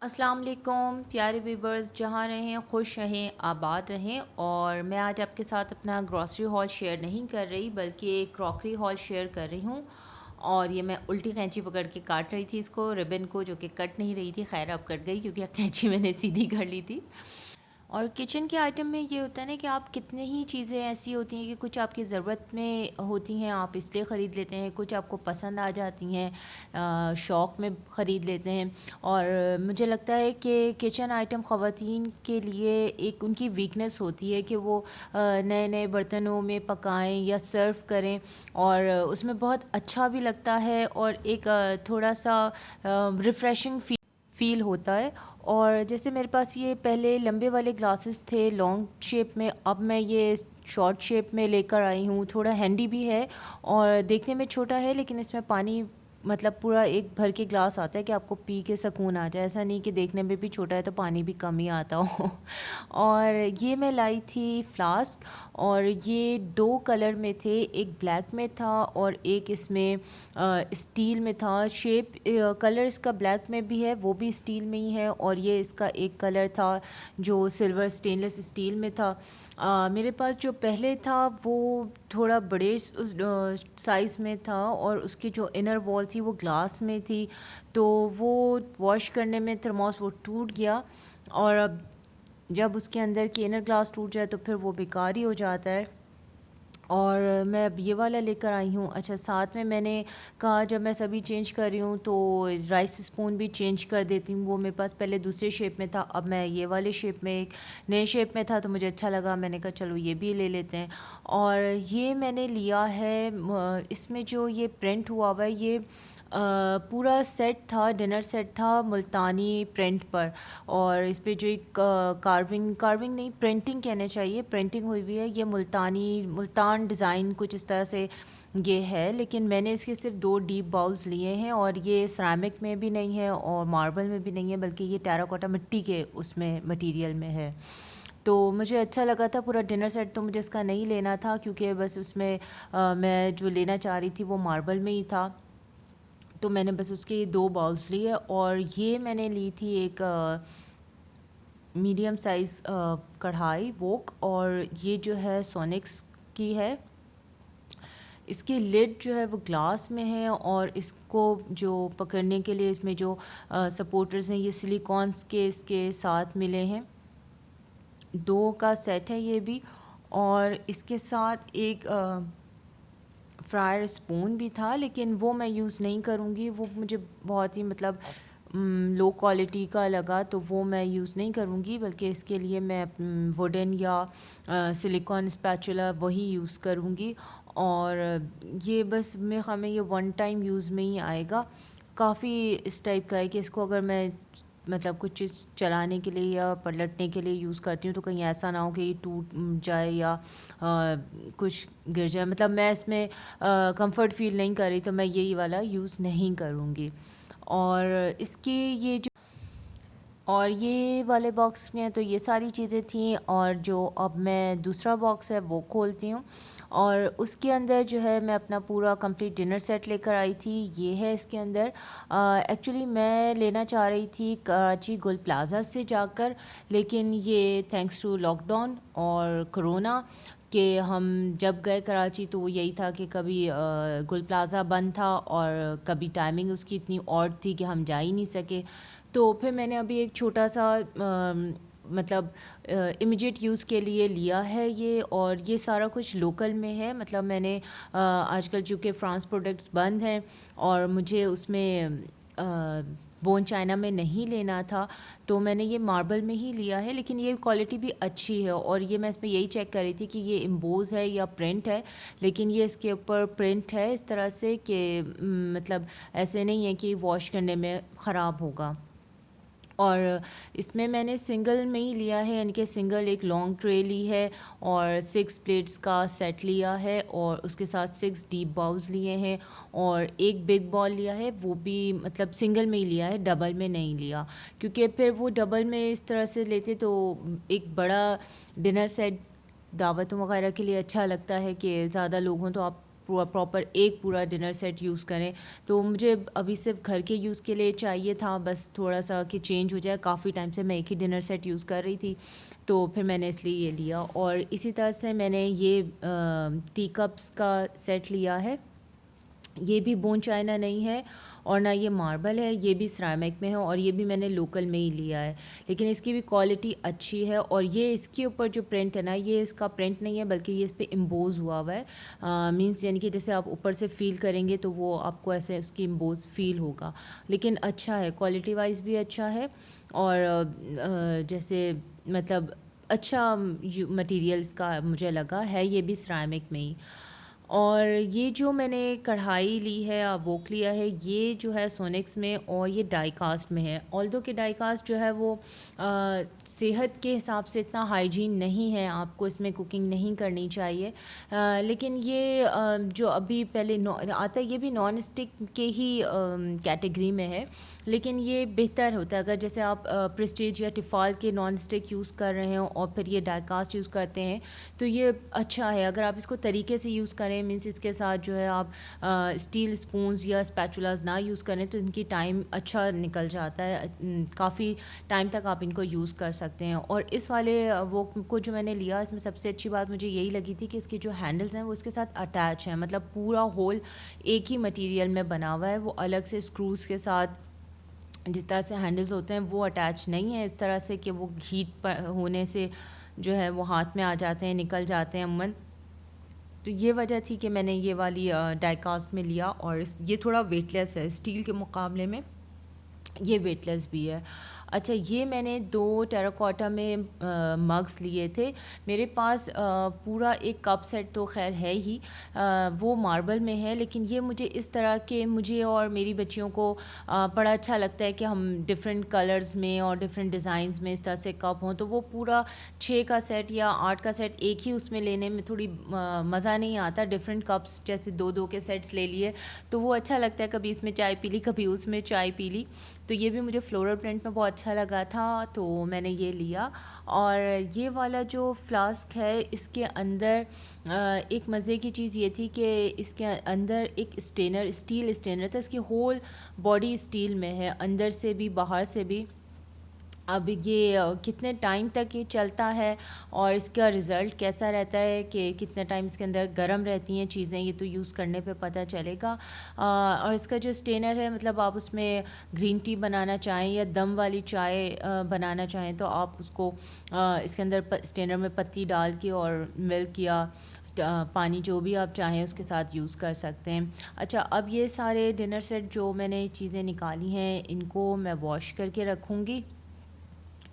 अस्सलाम वालेकुम प्यारे व्यूवर्स, जहाँ रहें खुश रहें आबाद रहें। और मैं आज आपके साथ अपना ग्रॉसरी हॉल शेयर नहीं कर रही बल्कि एक क्रॉकरी हॉल शेयर कर रही हूँ। और ये मैं उल्टी कैंची पकड़ के काट रही थी इसको, रिबन को, जो कि कट नहीं रही थी। खैर अब कट गई क्योंकि कैंची मैंने सीधी कर ली थी। और किचन के आइटम में ये होता है ना कि आप कितने ही चीज़ें ऐसी होती हैं कि कुछ आपकी ज़रूरत में होती हैं, आप इसलिए ख़रीद लेते हैं, कुछ आपको पसंद आ जाती हैं, शौक़ में ख़रीद लेते हैं। और मुझे लगता है कि किचन आइटम ख़वातीन के लिए एक उनकी वीकनेस होती है कि वो नए नए बर्तनों में पकाएं या सर्व करें, और उसमें बहुत अच्छा भी लगता है और एक थोड़ा सा रिफ़्रेशिंग फ़ील होता है। और जैसे मेरे पास ये पहले लंबे वाले ग्लासेस थे लॉन्ग शेप में, अब मैं ये शॉर्ट शेप में लेकर आई हूँ। थोड़ा हैंडी भी है और देखने में छोटा है, लेकिन इसमें पानी मतलब पूरा एक भर के ग्लास आता है कि आपको पी के सुकून आ जाए। ऐसा नहीं कि देखने में भी छोटा है तो पानी भी कम ही आता हो। और ये मैं लाई थी फ्लास्क, और ये 2 कलर में थे, एक ब्लैक में था और एक इसमें स्टील में था। कलर इसका ब्लैक में भी है, वो भी स्टील में ही है, और ये इसका एक कलर था जो सिल्वर स्टेनलेस स्टील में था। मेरे पास जो पहले था वो थोड़ा बड़े साइज़ में था, और उसकी जो इनर वॉल थी वो ग्लास में थी, तो वो वॉश करने में थर्मोस वो टूट गया। और अब जब उसके अंदर की इनर ग्लास टूट जाए तो फिर वो बेकार ही हो जाता है। और मैं अब ये वाला लेकर आई हूँ। अच्छा, साथ में मैंने कहा जब मैं सभी चेंज कर रही हूँ तो राइस स्पून भी चेंज कर देती हूँ। वो मेरे पास पहले दूसरे शेप में था, अब मैं ये वाले शेप में, एक नए शेप में था तो मुझे अच्छा लगा, मैंने कहा चलो ये भी ले लेते हैं। और ये मैंने लिया है, इसमें जो ये प्रिंट हुआ हुआ है, ये पूरा सेट था, डिनर सेट था मुल्तानी प्रिंट पर। और इस पे जो एक कार्विंग नहीं, प्रिंटिंग कहने चाहिए, प्रिंटिंग हुई हुई है। ये मुल्तान डिज़ाइन कुछ इस तरह से ये है। लेकिन मैंने इसके सिर्फ 2 डीप बाउल्स लिए हैं, और ये सिरेमिक में भी नहीं है और मार्बल में भी नहीं है, बल्कि ये टेराकोटा मिट्टी के उसमें मटेरियल में है। तो मुझे अच्छा लगा था। पूरा डिनर सेट तो मुझे इसका नहीं लेना था, क्योंकि बस उसमें मैं जो लेना चाह रही थी वो मार्बल में ही था, तो मैंने बस उसके 2 बाउल्स लिए। और ये मैंने ली थी एक मीडियम साइज़ कढ़ाई वोक, और ये जो है सोनिक्स की है। इसकी लिड जो है वो ग्लास में है, और इसको जो पकड़ने के लिए इसमें जो सपोर्टर्स हैं ये सिलिकॉन्स के इसके साथ मिले हैं। 2 का सेट है ये भी। और इसके साथ एक फ्रायर स्पून भी था, लेकिन वो मैं यूज़ नहीं करूँगी, वो मुझे बहुत ही मतलब लो क्वालिटी का लगा, तो वो मैं यूज़ नहीं करूँगी। बल्कि इसके लिए मैं वुडन या सिलिकॉन स्पैचुला वही यूज़ करूँगी। और ये बस मैं हमें ये वन टाइम यूज़ में ही आएगा। काफ़ी इस टाइप का है कि इसको अगर मैं मतलब कुछ चीज़ चलाने के लिए या पलटने के लिए यूज़ करती हूँ तो कहीं ऐसा ना हो कि ये टूट जाए या कुछ गिर जाए। मतलब मैं इसमें कंफर्ट फ़ील नहीं कर रही, तो मैं यही वाला यूज़ नहीं करूँगी। और इसकी ये जो और ये वाले बॉक्स में तो ये सारी चीज़ें थीं, और जो अब मैं दूसरा बॉक्स है वो खोलती हूँ, और उसके अंदर जो है मैं अपना पूरा कंप्लीट डिनर सेट लेकर आई थी। ये है इसके अंदर। एक्चुअली मैं लेना चाह रही थी कराची गुल प्लाज़ा से जाकर, लेकिन ये थैंक्स टू लॉकडाउन और कोरोना कि हम जब गए कराची तो वो यही था कि कभी गुल प्लाज़ा बंद था और कभी टाइमिंग उसकी इतनी ऑड थी कि हम जा ही नहीं सके। तो फिर मैंने अभी एक छोटा सा मतलब इमीडिएट यूज़ के लिए लिया है ये, और ये सारा कुछ लोकल में है। मतलब मैंने आजकल चूँकि फ्रांस प्रोडक्ट्स बंद हैं और मुझे उसमें बोन चाइना में नहीं लेना था, तो मैंने ये मार्बल में ही लिया है। लेकिन ये क्वालिटी भी अच्छी है, और ये मैं इसमें यही चेक कर रही थी कि ये एम्बोज है या प्रिंट है। लेकिन ये इसके ऊपर प्रिंट है इस तरह से कि मतलब ऐसे नहीं है कि वॉश करने में ख़राब होगा। और इसमें मैंने सिंगल में ही लिया है, यानी कि सिंगल एक लॉन्ग ट्रे ली है और 6 प्लेट्स का सेट लिया है, और उसके साथ 6 डीप बाउल्स लिए हैं, और एक बिग बाउल लिया है, वो भी मतलब सिंगल में ही लिया है, डबल में नहीं लिया। क्योंकि फिर वो डबल में इस तरह से लेते तो एक बड़ा डिनर सेट दावतों वगैरह के लिए अच्छा लगता है कि ज़्यादा लोग हों तो आप प्रॉपर एक पूरा डिनर सेट यूज़ करें। तो मुझे अभी सिर्फ घर के यूज़ के लिए चाहिए था, बस थोड़ा सा कि चेंज हो जाए। काफ़ी टाइम से मैं एक ही डिनर सेट यूज़ कर रही थी, तो फिर मैंने इसलिए ये लिया। और इसी तरह से मैंने ये टी कप्स का सेट लिया है। ये भी बोन चाइना नहीं है और ना ये मार्बल है, ये भी सिरेमिक में है और ये भी मैंने लोकल में ही लिया है, लेकिन इसकी भी क्वालिटी अच्छी है। और ये इसके ऊपर जो प्रिंट है ना, ये इसका प्रिंट नहीं है बल्कि ये इस पर इम्बोज हुआ हुआ है। मींस यानी कि जैसे आप ऊपर से फ़ील करेंगे तो वो आपको ऐसे उसकी इम्बोज फ़ील होगा। लेकिन अच्छा है, क्वालिटी वाइज भी अच्छा है। और जैसे मतलब अच्छा मटेरियल्स का मुझे लगा है, ये भी सिरेमिक में ही। और ये जो मैंने कढ़ाई ली है, वोक लिया है, ये जो है सोनिक्स में और ये डाई कास्ट में है। ऑल्दो कि डाई कास्ट जो है वो सेहत के हिसाब से इतना हाइजीन नहीं है, आपको इसमें कुकिंग नहीं करनी चाहिए। लेकिन ये जो अभी पहले आता है, ये भी नॉन स्टिक के ही कैटेगरी में है, लेकिन ये बेहतर होता है। अगर जैसे आप प्रेस्टीज या टिफ़ाल के नॉन स्टिक यूज़ कर रहे हो और फिर ये डाई कास्ट यूज़ करते हैं तो ये अच्छा है। अगर आप इसको तरीके से यूज़ करें, मीन्स इसके साथ जो है आप स्टील स्पून्स या स्पैचुलास ना यूज़ करें तो इनकी टाइम अच्छा निकल जाता है, काफ़ी टाइम तक आप इनको यूज़ कर सकते हैं। और इस वाले वो को जो मैंने लिया, इसमें सबसे अच्छी बात मुझे यही लगी थी कि इसके जो हैंडल्स हैं वो इसके साथ अटैच हैं, मतलब पूरा होल एक ही मटेरियल में बना हुआ है। वो अलग से स्क्रूज़ के साथ जिस तरह से हैंडल्स होते हैं वो अटैच नहीं है इस तरह से कि वो हीट पर होने से जो है वो हाथ में आ जाते हैं, निकल जाते हैं अमूमन। तो ये वजह थी कि मैंने ये वाली डाई कास्ट में लिया। और ये थोड़ा वेटलेस है स्टील के मुकाबले में, ये वेटलेस भी है। अच्छा, ये मैंने 2 टेराकोटा में मग्स लिए थे। मेरे पास पूरा एक कप सेट तो खैर है ही, वो मार्बल में है, लेकिन ये मुझे इस तरह के, मुझे और मेरी बच्चियों को बड़ा अच्छा लगता है कि हम डिफरेंट कलर्स में और डिफरेंट डिज़ाइंस में इस तरह से कप हों। तो वो पूरा 6 का सेट या 8 का सेट एक ही उसमें लेने में थोड़ी मज़ा नहीं आता। डिफरेंट कप्स जैसे 2-2 के सेट्स ले लिए तो वो अच्छा लगता है, कभी इसमें चाय पी ली, कभी उसमें चाय पी ली। तो ये भी मुझे फ्लोरल प्रिंट में बहुत अच्छा लगा था, तो मैंने ये लिया। और ये वाला जो फ्लास्क है, इसके अंदर एक मज़े की चीज़ ये थी कि इसके अंदर एक स्टेनर, स्टील स्टेनर था। इसकी होल बॉडी स्टील में है, अंदर से भी बाहर से भी। अब ये कितने टाइम तक ये चलता है और इसका रिज़ल्ट कैसा रहता है कि कितने टाइम इसके अंदर गर्म रहती हैं चीज़ें, ये तो यूज़ करने पे पता चलेगा। और इसका जो स्टेनर है, मतलब आप उसमें ग्रीन टी बनाना चाहें या दम वाली चाय बनाना चाहें तो आप उसको इसके अंदर स्टेनर में पत्ती डाल के और मिल्क या पानी जो भी आप चाहें उसके साथ यूज़ कर सकते हैं। अच्छा, अब ये सारे डिनर सेट जो मैंने चीज़ें निकाली हैं, इनको मैं वॉश करके रखूँगी।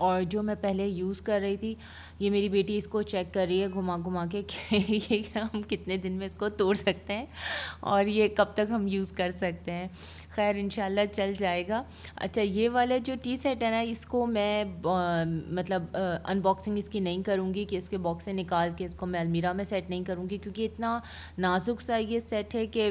और जो मैं पहले यूज़ कर रही थी, ये मेरी बेटी इसको चेक कर रही है घुमा घुमा के कि ये हम कितने दिन में इसको तोड़ सकते हैं और ये कब तक हम यूज़ कर सकते हैं। खैर इंशाल्लाह चल जाएगा। अच्छा, ये वाला जो टी सेट है ना, इसको मैं मतलब अनबॉक्सिंग इसकी नहीं करूँगी कि इसके बॉक्स से निकाल के इसको मैं अलमीरा में सेट नहीं करूँगी, क्योंकि इतना नाजुक सा ये सेट है कि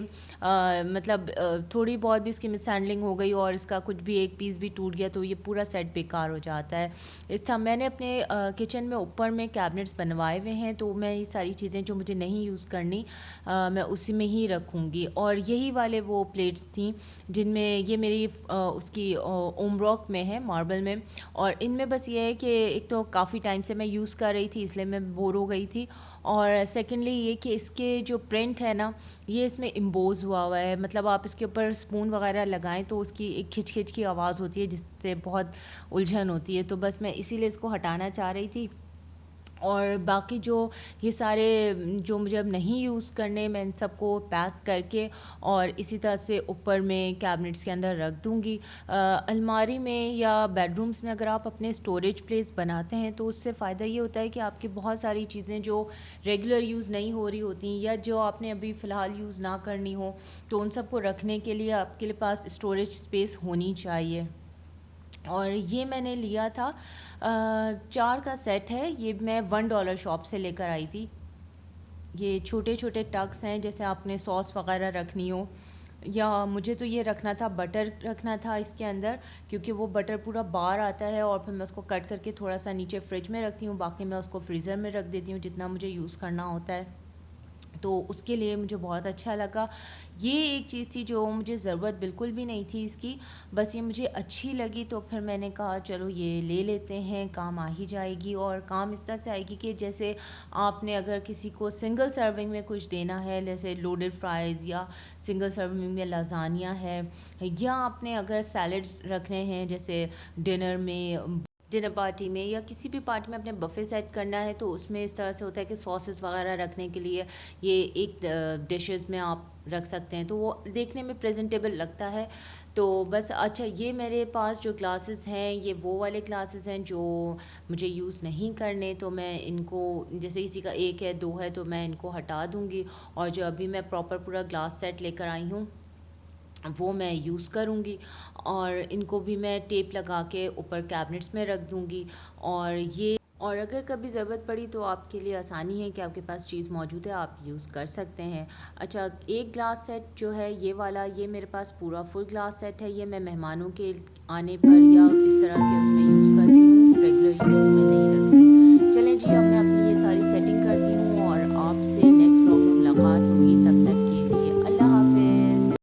मतलब थोड़ी बहुत भी इसकी मिसहैंडलिंग हो गई और इसका कुछ भी एक पीस भी टूट गया तो ये पूरा सेट बेकार हो जाता है। इस तरह मैंने अपने किचन में ऊपर में कैबिनेट्स बनवाए हुए हैं, तो मैं ये सारी चीज़ें जो मुझे नहीं यूज़ करनी मैं उसी में ही रखूँगी। और यही वाले वो प्लेट्स थी जिनमें ये मेरी उसकी ओमरॉक में है, मार्बल में। और इनमें बस ये है कि एक तो काफ़ी टाइम से मैं यूज़ कर रही थी इसलिए मैं बोर हो गई थी, और सेकेंडली ये कि इसके जो प्रिंट है ना, ये इसमें इम्बोज हुआ हुआ है। मतलब आप इसके ऊपर स्पून वगैरह लगाएं तो उसकी एक खिच खिच की आवाज़ होती है जिससे बहुत उलझन होती है। तो बस मैं इसीलिए इसको हटाना चाह रही थी। और बाकी जो ये सारे जो मुझे अब नहीं यूज़ करने, मैं इन सबको पैक करके और इसी तरह से ऊपर में कैबिनेट्स के अंदर रख दूँगी। अलमारी में या बेडरूम्स में अगर आप अपने स्टोरेज प्लेस बनाते हैं तो उससे फ़ायदा ये होता है कि आपकी बहुत सारी चीज़ें जो रेगुलर यूज़ नहीं हो रही होती या जो आपने अभी फ़िलहाल यूज़ ना करनी हो, तो उन सबको रखने के लिए आपके लिए पास स्टोरेज स्पेस होनी चाहिए। और ये मैंने लिया था 4 का सेट है, ये मैं $1 शॉप से लेकर आई थी। ये छोटे छोटे टग्स हैं, जैसे आपने सॉस वगैरह रखनी हो, या मुझे तो ये रखना था, बटर रखना था इसके अंदर, क्योंकि वो बटर पूरा बाहर आता है और फिर मैं उसको कट करके थोड़ा सा नीचे फ्रिज में रखती हूँ, बाकी मैं उसको फ्रीज़र में रख देती हूँ जितना मुझे यूज़ करना होता है। तो उसके लिए मुझे बहुत अच्छा लगा। ये एक चीज़ थी जो मुझे ज़रूरत बिल्कुल भी नहीं थी इसकी, बस ये मुझे अच्छी लगी तो फिर मैंने कहा चलो ये ले लेते हैं, काम आ ही जाएगी। और काम इस तरह से आएगी कि जैसे आपने अगर किसी को सिंगल सर्विंग में कुछ देना है, जैसे लोडेड फ्राइज़, या सिंगल सर्विंग में लाज़ानिया है, या आपने अगर सैलड्स रखने हैं जैसे डिनर पार्टी में या किसी भी पार्टी में अपने बफ़े सेट करना है, तो उसमें इस तरह से होता है कि सॉसेस वगैरह रखने के लिए ये एक डिशेस में आप रख सकते हैं, तो वो देखने में प्रेजेंटेबल लगता है। तो बस अच्छा, ये मेरे पास जो ग्लासेस हैं ये वो वाले ग्लासेस हैं जो मुझे यूज़ नहीं करने, तो मैं इनको, जैसे किसी का एक है दो है, तो मैं इनको हटा दूँगी। और जो अभी मैं प्रॉपर पूरा ग्लास सेट लेकर आई हूँ वो मैं यूज़ करूँगी, और इनको भी मैं टेप लगा के ऊपर कैबिनेट्स में रख दूँगी। और अगर कभी ज़रूरत पड़ी तो आपके लिए आसानी है कि आपके पास चीज़ मौजूद है, आप यूज़ कर सकते हैं। अच्छा, एक ग्लास सेट जो है ये वाला, ये मेरे पास पूरा फुल ग्लास सेट है, ये मैं मेहमानों के आने पर या इस तरह के उसमें यूज़